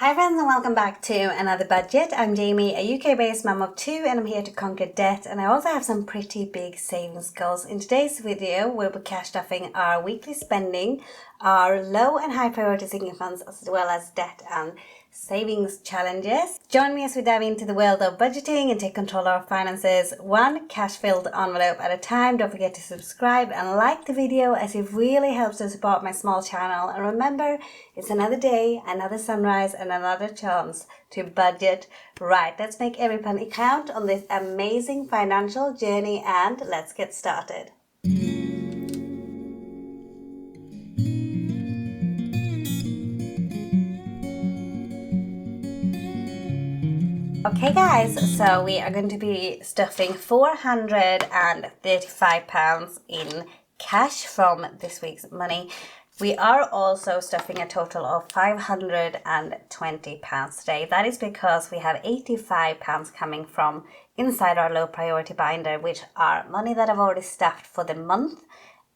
Hi friends and welcome back to another budget. I'm Jamie, a UK-based mum of two, and I'm here to conquer debt, and I also have some pretty big savings goals. In today's video, we'll be cash stuffing our weekly spending, our low and high priority sinking funds, as well as debt and savings challenges. Join me as we dive into the world of budgeting and take control of our finances, one cash-filled envelope at a time. Don't forget to subscribe and like the video, as it really helps to support my small channel. And remember, it's another day, another sunrise, and another chance to budget right. Let's make every penny count on this amazing financial journey, and let's get started. Okay guys, so we are going to be stuffing £435 in cash from this week's money. We are also stuffing a total of £520 today. That is because we have £85 coming from inside our low priority binder, which are money that I've already stuffed for the month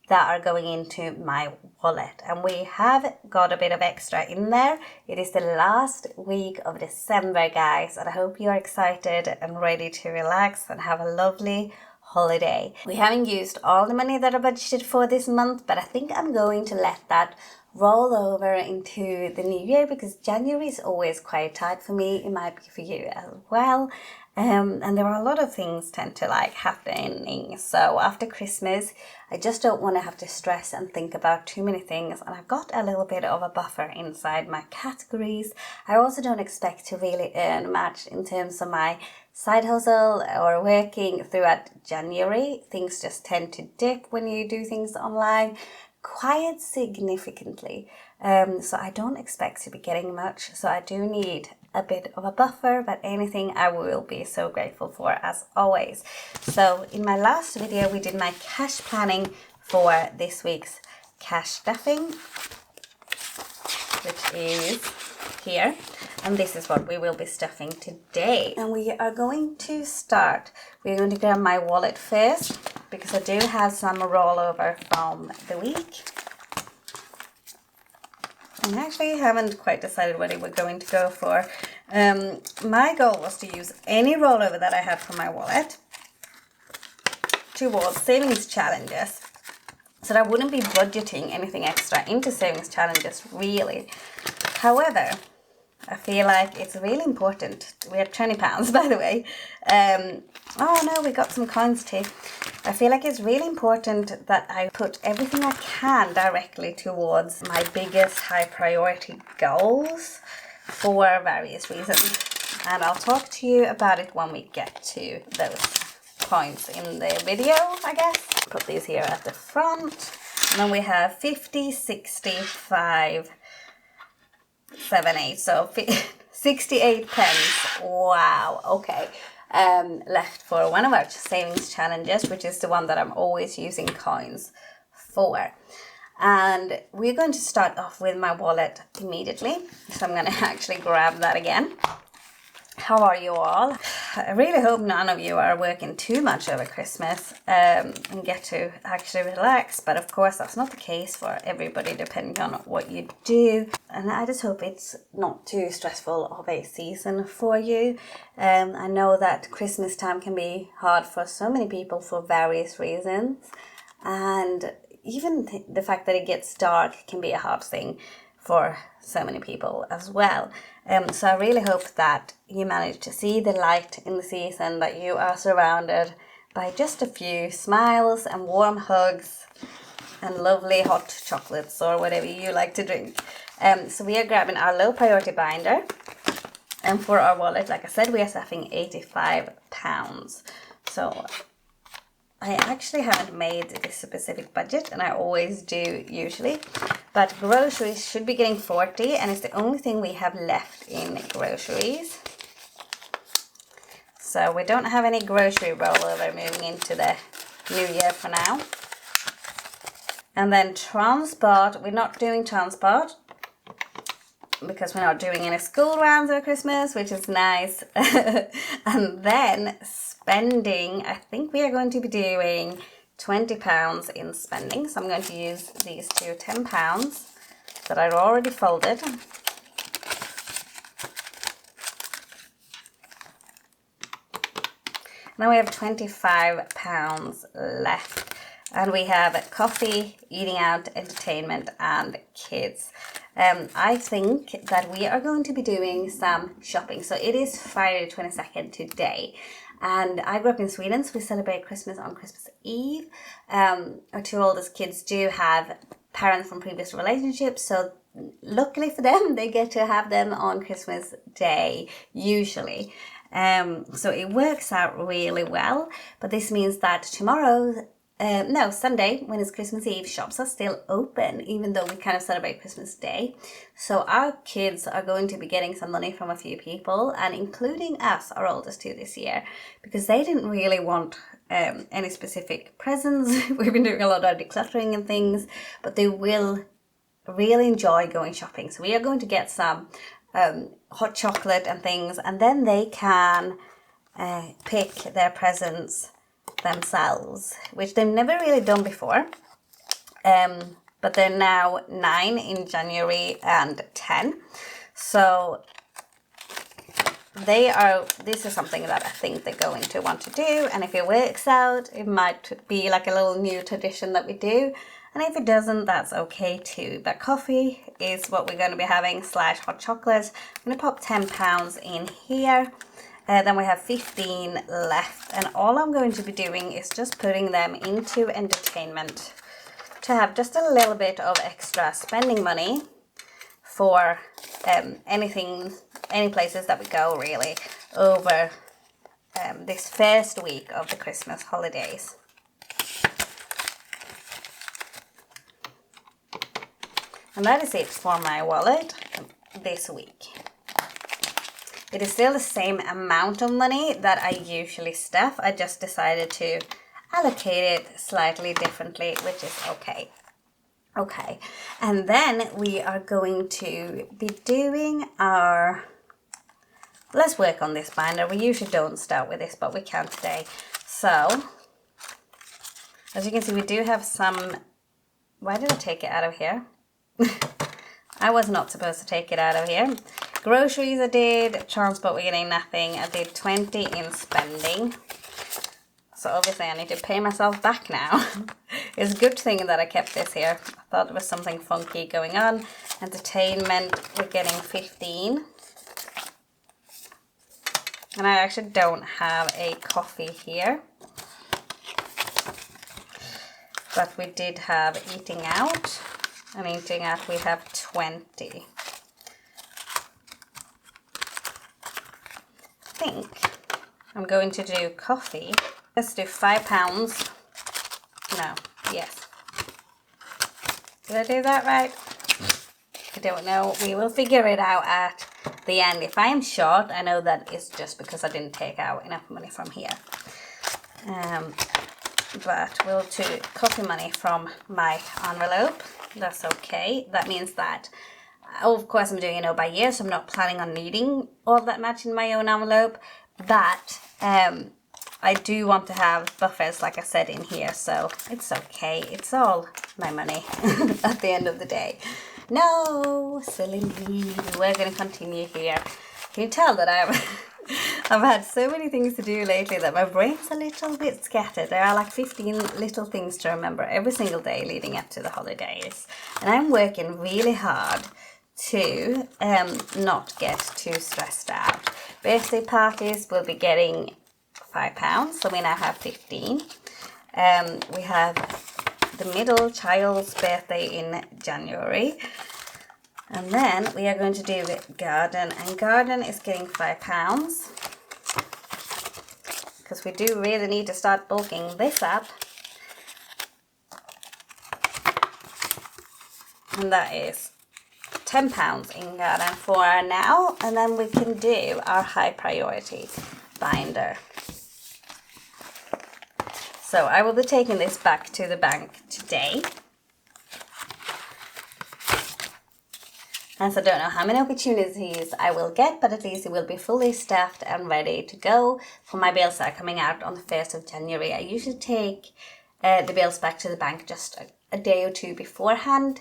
that are going into my wallet, and we have got a bit of extra in there. It is the last week of December, guys, and I hope you're excited and ready to relax and have a lovely holiday. We haven't used all the money that I budgeted for this month, but I think I'm going to let that roll over into the new year, because January is always quite tight for me. It might be for you as well. And there are a lot of things tend to happening. So after Christmas, I just don't want to have to stress and think about too many things. And I've got a little bit of a buffer inside my categories. I also don't expect to really earn much in terms of my side hustle or working throughout January. Things just tend to dip when you do things online quite significantly. So I don't expect to be getting much. So I do need a bit of a buffer, but anything I will be so grateful for, as always. So in my last video, we did my cash planning for this week's cash stuffing, which is here. And this is what we will be stuffing today. And we are going to start. We're going to grab my wallet first, because I do have some rollover from the week. I actually haven't quite decided what we're going to go for. My goal was to use any rollover that I had from my wallet towards savings challenges, so that I wouldn't be budgeting anything extra into savings challenges, really. However, I feel like it's really important. We have £20, by the way. Oh no, we got some coins too. I feel like it's really important that I put everything I can directly towards my biggest high priority goals for various reasons. And I'll talk to you about it when we get to those points in the video, I guess. Put these here at the front. And then we have 50, 65, 7, 8, so 68 pence. Wow, okay. Left for one of our savings challenges, which is the one that I'm always using coins for. And we're going to start off with my wallet immediately. So I'm going to actually grab that again. How are you all? I really hope none of you are working too much over Christmas and get to actually relax. But of course, that's not the case for everybody, depending on what you do. And I just hope it's not too stressful of a season for you. I know that Christmas time can be hard for so many people for various reasons. And even the fact that it gets dark can be a hard thing for so many people as well. So I really hope that you manage to see the light in the season, that you are surrounded by just a few smiles and warm hugs and lovely hot chocolates or whatever you like to drink. So we are grabbing our low priority binder, and for our wallet, like I said, we are stuffing £85. So I actually haven't made this specific budget, and I always do usually, but groceries should be getting 40, and it's the only thing we have left in groceries. So we don't have any grocery rollover moving into the new year for now. And then transport, we're not doing transport because we're not doing any school rounds over Christmas, which is nice. And then spending, I think we are going to be doing £20 in spending. So I'm going to use these two £10 that are already folded. Now we have £25 left. And we have coffee, eating out, entertainment, and kids. I think that we are going to be doing some shopping. So it is Friday the 22nd today. And I grew up in Sweden, so we celebrate Christmas on Christmas Eve. Our two oldest kids do have parents from previous relationships, so luckily for them, they get to have them on Christmas Day, usually. So it works out really well. But this means that tomorrow... Sunday, when it's Christmas Eve, shops are still open, even though we kind of celebrate Christmas Day. So our kids are going to be getting some money from a few people, and including us, our oldest two this year, because they didn't really want any specific presents. We've been doing a lot of decluttering and things, but they will really enjoy going shopping. So we are going to get some hot chocolate and things, and then they can pick their presents themselves, which they've never really done before. But they're now 9 in January and 10. So this is something that I think they're going to want to do. And if it works out, it might be like a little new tradition that we do. And if it doesn't, that's okay too. But coffee is what we're going to be having / hot chocolate. I'm going to pop £10 in here. Then we have 15 left, and all I'm going to be doing is just putting them into entertainment to have just a little bit of extra spending money for any places that we go really over this first week of the Christmas holidays. And that is it for my wallet this week. It is still the same amount of money that I usually stuff. I just decided to allocate it slightly differently, which is okay. Okay, and then we are going to be doing our... Let's work on this binder. We usually don't start with this, but we can today. So, as you can see, we do have some... Why did I take it out of here? I was not supposed to take it out of here. Groceries I did, transport we're getting nothing. I did 20 in spending. So obviously I need to pay myself back now. It's a good thing that I kept this here. I thought there was something funky going on. Entertainment, we're getting 15. And I actually don't have a coffee here. But we did have eating out. And eating out we have 20. I think I'm going to do coffee. Let's do £5. No, yes. Did I do that right? I don't know. We will figure it out at the end. If I am short, I know that it's just because I didn't take out enough money from here. But we'll do coffee money from my envelope. That's okay. That means that, of course, I'm doing it by year, so I'm not planning on needing all that much in my own envelope. But I do want to have buffers, like I said, in here, so it's okay. It's all my money at the end of the day. No, silly me. We're going to continue here. Can you tell that I've had so many things to do lately that my brain's a little bit scattered. There are like 15 little things to remember every single day leading up to the holidays. And I'm working really hard to not get too stressed out. Birthday parties will be getting £5, so we now have 15. We have the middle child's birthday in January. And then we are going to do garden, and garden is getting £5 because we do really need to start bulking this up. And that is £10 in garden for now, and then we can do our high priority binder. So I will be taking this back to the bank today. And so I don't know how many opportunities I will get, but at least it will be fully staffed and ready to go for my bills that are coming out on the 1st of January. I usually take the bills back to the bank just a day or two beforehand,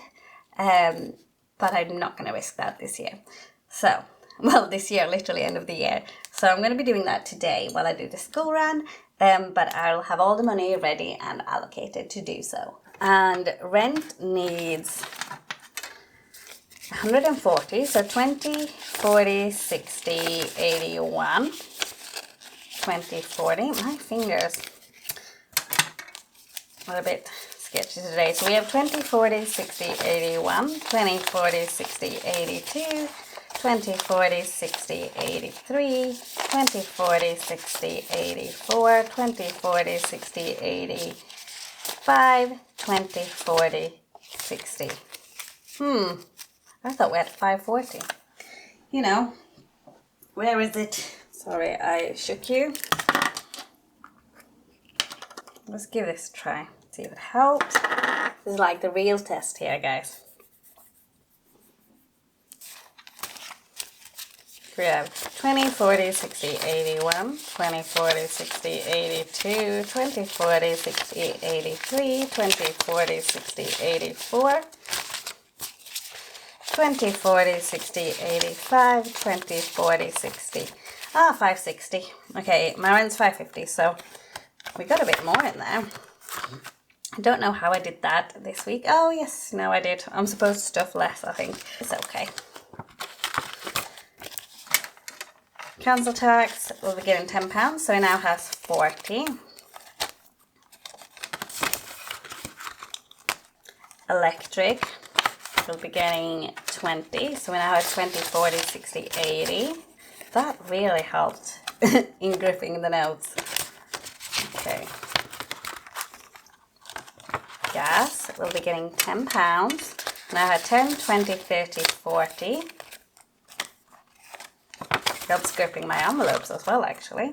but I'm not going to risk that this year. So, well, this year, literally end of the year. So I'm going to be doing that today while I do the school run. but I'll have all the money ready and allocated to do so. And rent needs 140, so 20, 40, 60, 81, 20, 40. My fingers are a bit sketchy today. So we have 20, 40, 60, 81, 20, 40, 60, 82, 20, 40, 60, 83, 20, 40, 60, 84, 20, 40, 60, 85, 20, 40, 60. I thought we had 540. You know, where is it? Sorry, I shook you. Let's give this a try, see if it helps. This is like the real test here, guys. We have 20, 40, 60, 81, 20, 40, 60, 82, 20, 40, 60, 83, 20, 40, 60, 84, 20, 40, 60, 85, 20, 40, 60. 560. Okay, my rent's 550, so we got a bit more in there. I don't know how I did that this week. Oh, yes, no, I did. I'm supposed to stuff less, I think. It's okay. Council tax, we'll be getting £10, so we now have 40. Electric, we'll be getting 20, so we now have 20, 40, 60, 80. That really helped in gripping the notes. Okay. Gas, we'll be getting £10. Now I have 10, 20, 30, 40. Helps gripping my envelopes as well, actually.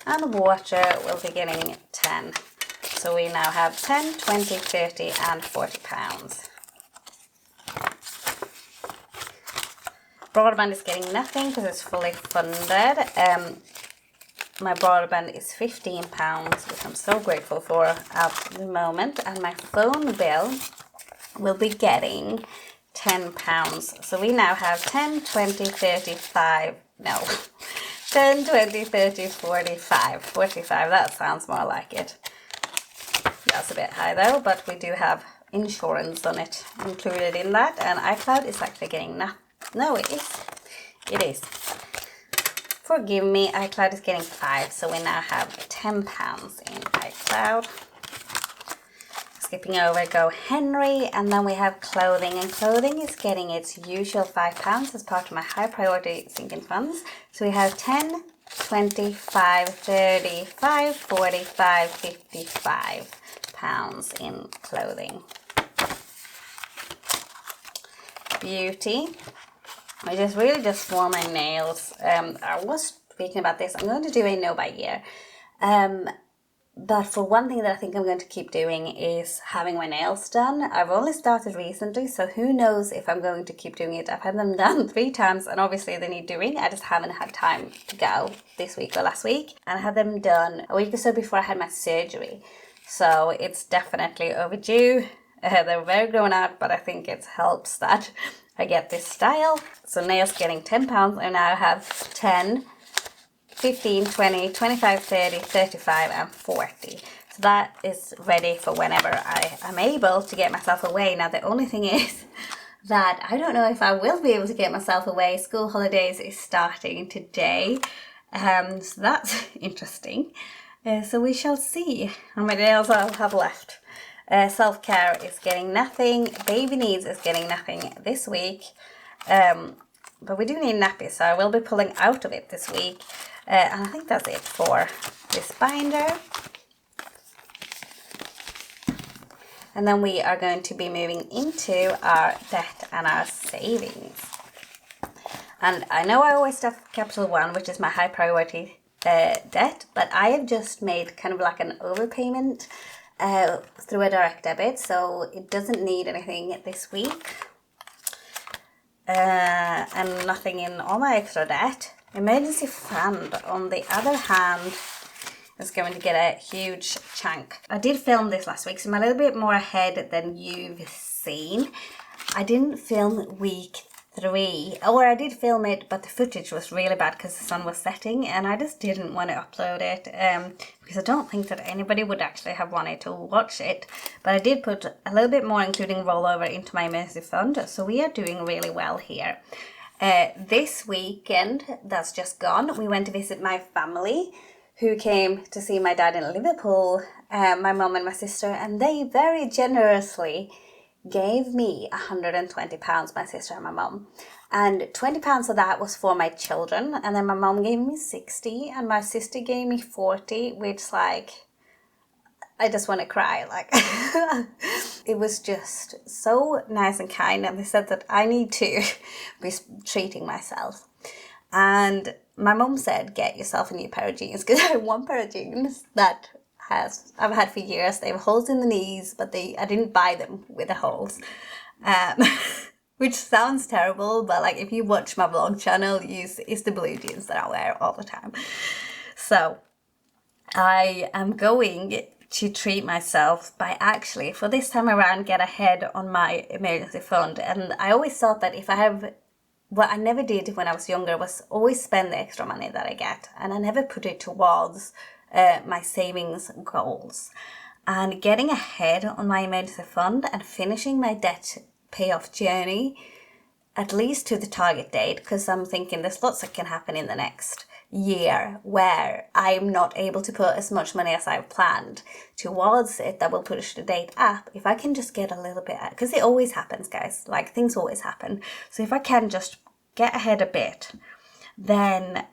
And water, we'll be getting 10. So we now have 10, 20, 30, and £40. Broadband is getting nothing because it's fully funded. My broadband is £15, which I'm so grateful for at the moment. And my phone bill will be getting £10. So we now have 10, 20, 35, no, 10, 20, 30, 45. 45, that sounds more like it. That's a bit high though, but we do have insurance on it included in that. And iCloud is actually getting nothing. No, it is. It is. Forgive me, iCloud is getting 5, so we now have £10 in iCloud. Skipping over, go Henry, and then we have clothing, and clothing is getting its usual £5 as part of my high priority sinking funds. So we have 10, 25, 35, 45, 55 pounds in clothing. Beauty. I really just wore my nails. I was speaking about this. I'm going to do a no by year. But for one thing that I think I'm going to keep doing is having my nails done. I've only started recently, so who knows if I'm going to keep doing it. I've had them done 3 times and obviously they need doing. I just haven't had time to go this week or last week. And I had them done a week or so before I had my surgery. So it's definitely overdue. They're very grown out, but I think it helps that I get this style. So nails getting £10. I now have 10, 15, 20, 25, 30, 35 and 40. So that is ready for whenever I am able to get myself away. Now the only thing is that I don't know if I will be able to get myself away. School holidays is starting today. So that's interesting. So we shall see how many nails I'll have left. Self-care is getting nothing. Baby needs is getting nothing this week. But we do need nappies, so I will be pulling out of it this week. And I think that's it for this binder. And then we are going to be moving into our debt and our savings. And I know I always stuff Capital One, which is my high priority debt, but I have just made kind of like an overpayment through a direct debit, so it doesn't need anything this week. And nothing in all my extra debt. Emergency fund, on the other hand, is going to get a huge chunk. I did film this last week, so I'm a little bit more ahead than you've seen. I didn't film week 3, or I did film it, but the footage was really bad because the sun was setting, and I just didn't want to upload it because I don't think that anybody would actually have wanted to watch it. But I did put a little bit more, including rollover, into my emergency fund, so we are doing really well here. This weekend that's just gone, we went to visit my family, who came to see my dad in Liverpool, my mum and my sister, and they very generously gave me £120, my sister and my mum, and £20 of that was for my children, and then my mum gave me 60 and my sister gave me 40, which, like, I just want to cry, like. It was just so nice and kind, and they said that I need to be treating myself. And my mum said, get yourself a new pair of jeans, because I have one pair of jeans that I've had for years. They have holes in the knees, but I didn't buy them with the holes, which sounds terrible, but like if you watch my vlog channel, it's the blue jeans that I wear all the time. So I am going to treat myself by actually, for this time around, get ahead on my emergency fund. And I always thought that if I have, what I never did when I was younger was always spend the extra money that I get, and I never put it towards my savings goals. And getting ahead on my emergency fund and finishing my debt payoff journey, at least to the target date, because I'm thinking there's lots that can happen in the next year where I'm not able to put as much money as I've planned towards it, that will push the date up. If I can just get a little bit, because it always happens, guys, like things always happen. So if I can just get ahead a bit, then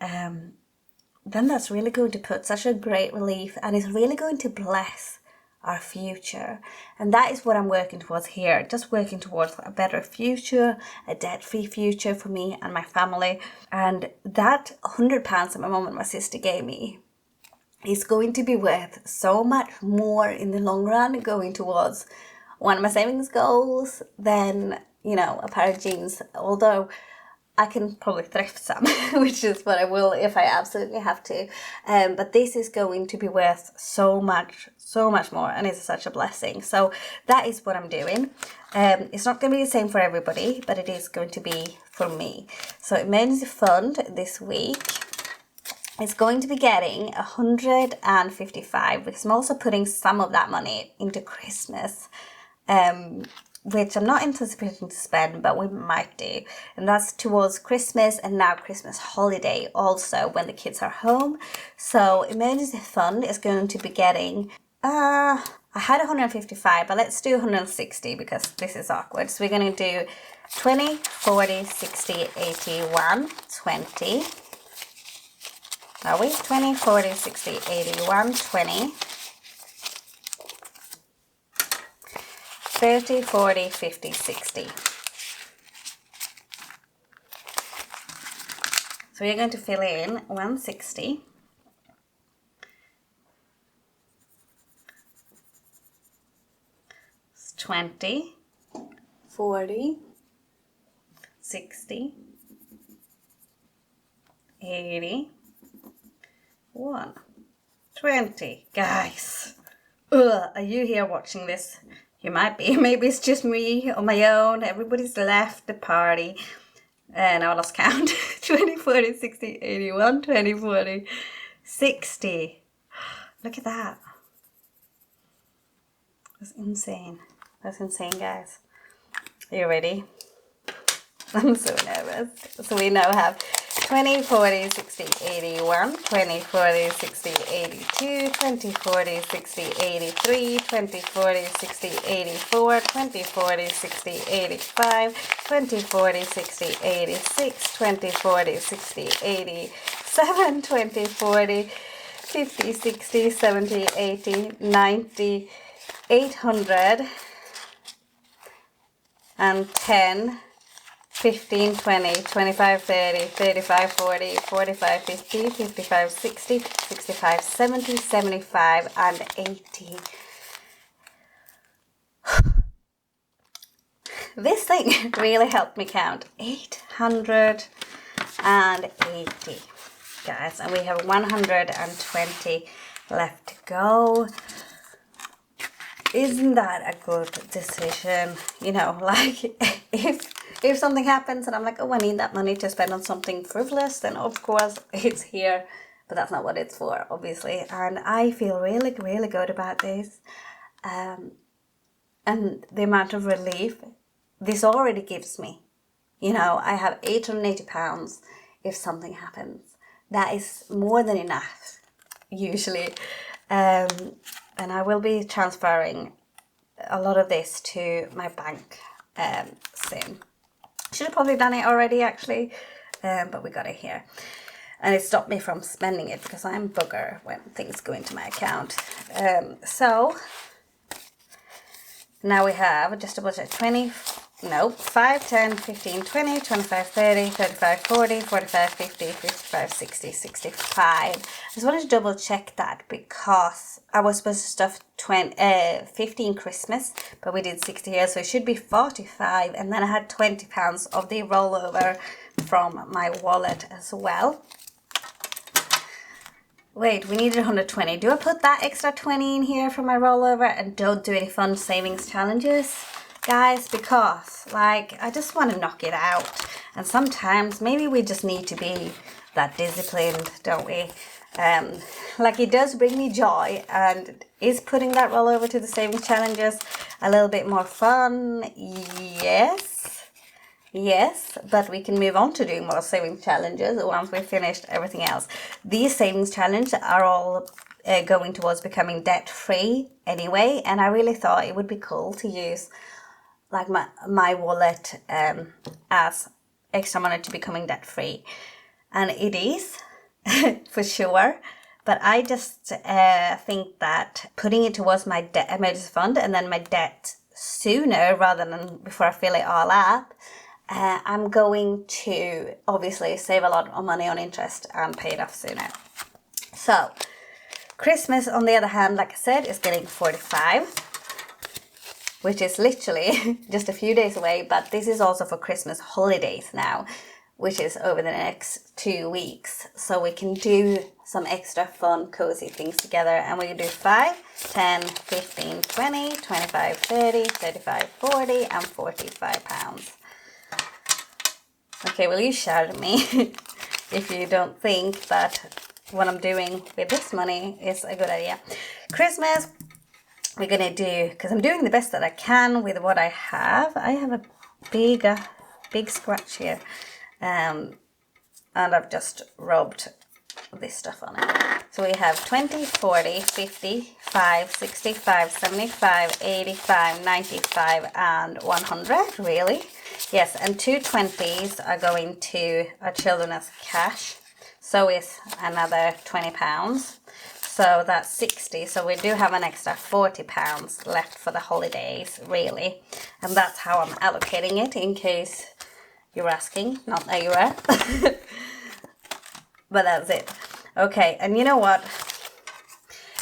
that's really going to put such a great relief, and it's really going to bless our future. And that is what I'm working towards here, just working towards a better future, a debt-free future for me and my family. And that £100 that my mum and my sister gave me is going to be worth so much more in the long run, going towards one of my savings goals than, you know, a pair of jeans. Although I can probably thrift some, which is what I will if I absolutely have to. But this is going to be worth so much more, and it's such a blessing. So that is what I'm doing. It's not going to be the same for everybody, but it is going to be for me. So emergency fund this week is going to be getting 155, because I'm also putting some of that money into Christmas, which I'm not anticipating to spend, but we might do. And that's towards Christmas and now Christmas holiday also, when the kids are home. So emergency fund is going to be getting, I had 155, but let's do 160 because this is awkward. So we're going to do 20, 40, 60, 81, 20. Are we? 20, 40, 60, 81, 20. 30, 40, 50, 60. So we're going to fill in 160. It's 20, 40, 60, 80, 120. Guys, are you here watching this? You might be. Maybe it's just me on my own. Everybody's left the party. And I lost count. 20, 40, 60, 81, 20, 40, 60. Look at that. That's insane. That's insane, guys. Are you ready? I'm so nervous. So we now have 20, 40, 60, 81, 20, 40, 60, 82, 20, 40, 60, 83, 20, 40, 60, 84, 20, 40, 60, 85, 20, 40, 60, 86, 20, 40, 60, 87, 20, 40, 50, 60, 70, 80, 90, 800, and 10, 15, 20, 25, 30, 35, 40, 45, 50, 55, 60, 65, 70, 75, and 80. This thing really helped me count. 880, guys. And we have 120 left to go. Isn't that a good decision? You know, like, if if something happens and I'm like, oh, I need that money to spend on something frivolous, then of course it's here. But that's not what it's for, obviously. And I feel really, really good about this. And the amount of relief this already gives me. You know, I have £880 if something happens. That is more than enough, usually. And I will be transferring a lot of this to my bank soon. Should have probably done it already, actually, but we got it here. And it stopped me from spending it because I'm bugger when things go into my account. So now we have, just about 5, 10, 15, 20, 25, 30, 35, 40, 45, 50, 55, 60, 65. I just wanted to double check that because I was supposed to stuff 15 Christmas, but we did 60 here, so it should be 45. And then I had £20 of the rollover from my wallet as well. Wait, we needed 120. Do I put that extra 20 in here for my rollover and don't do any fun savings challenges? Guys, because like I just want to knock it out, and sometimes maybe we just need to be that disciplined, don't we? Like it does bring me joy, and is putting that rollover to the savings challenges a little bit more fun? Yes, but we can move on to doing more savings challenges once we've finished everything else. These savings challenges are all going towards becoming debt free anyway, and I really thought it would be cool to use like my wallet as extra money to becoming debt free, and it is for sure. But I just think that putting it towards my debt emergency fund and then my debt sooner rather than before I fill it all up, I'm going to obviously save a lot of money on interest and pay it off sooner. So Christmas, on the other hand, like I said, is getting 45. Which is literally just a few days away, but this is also for Christmas holidays now, which is over the next 2 weeks. So we can do some extra fun, cozy things together, and we can do 5, 10, 15, 20, 25, 30, 35, 40, and 45 pounds. Okay, will you shout at me if you don't think that what I'm doing with this money is a good idea? Christmas, we're gonna do, because I'm doing the best that I can with what I have. I have a big scratch here, and I've just rubbed this stuff on it. So we have 20, 40, 50, 5, 65, 75, 85, 95, and 100, really. Yes, and 2 20s are going to our children as cash. So is another £20. So that's 60. So we do have an extra £40 left for the holidays, really. And that's how I'm allocating it, in case you're asking. Not that you are. But that's it. Okay, and you know what?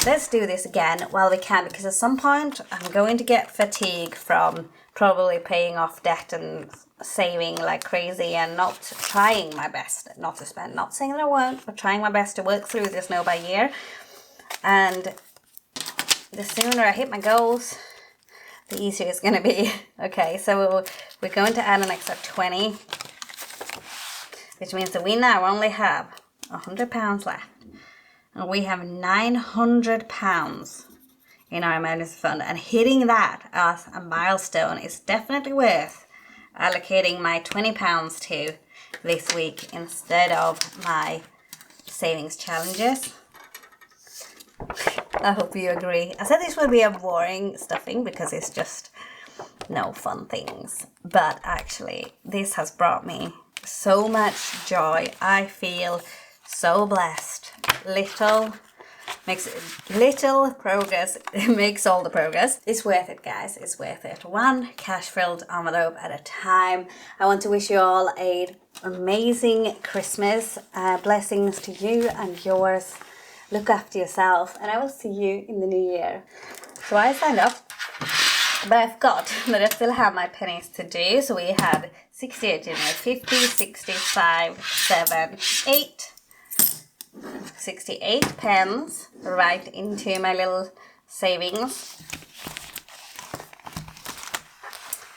Let's do this again while we can, because at some point I'm going to get fatigue from probably paying off debt and saving like crazy and not trying my best not to spend. Not saying that I won't, but trying my best to work through this now by year. And the sooner I hit my goals, the easier it's going to be. Okay, so we're going to add an extra 20, which means that we now only have £100 left. And we have £900 in our emergency fund. And hitting that as a milestone is definitely worth allocating my £20 to this week instead of my savings challenges. I hope you agree. I said this would be a boring stuffing because it's just no fun things. But actually, this has brought me so much joy. I feel so blessed. Little progress makes all the progress. It's worth it, guys. It's worth it. One cash-filled envelope at a time. I want to wish you all an amazing Christmas. Blessings to you and yours. Look after yourself, and I will see you in the new year. So I signed up, but I forgot that I still have my pennies to do. So we had 68 in there, 50, 65, 7, 8. 68 pence right into my little savings.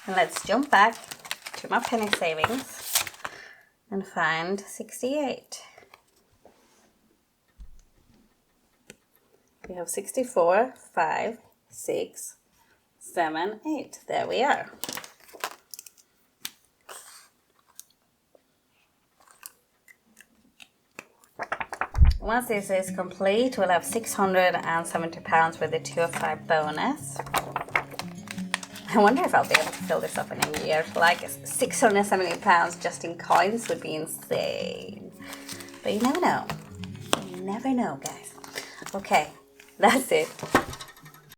And let's jump back to to my penny savings and find 68. We have 64, 5, 6, 7, 8. There we are. Once this is complete, we'll have £670 with the 2 of 5 bonus. I wonder if I'll be able to fill this up in a year. Like £670 just in coins would be insane. But you never know. You never know, guys. Okay, that's it.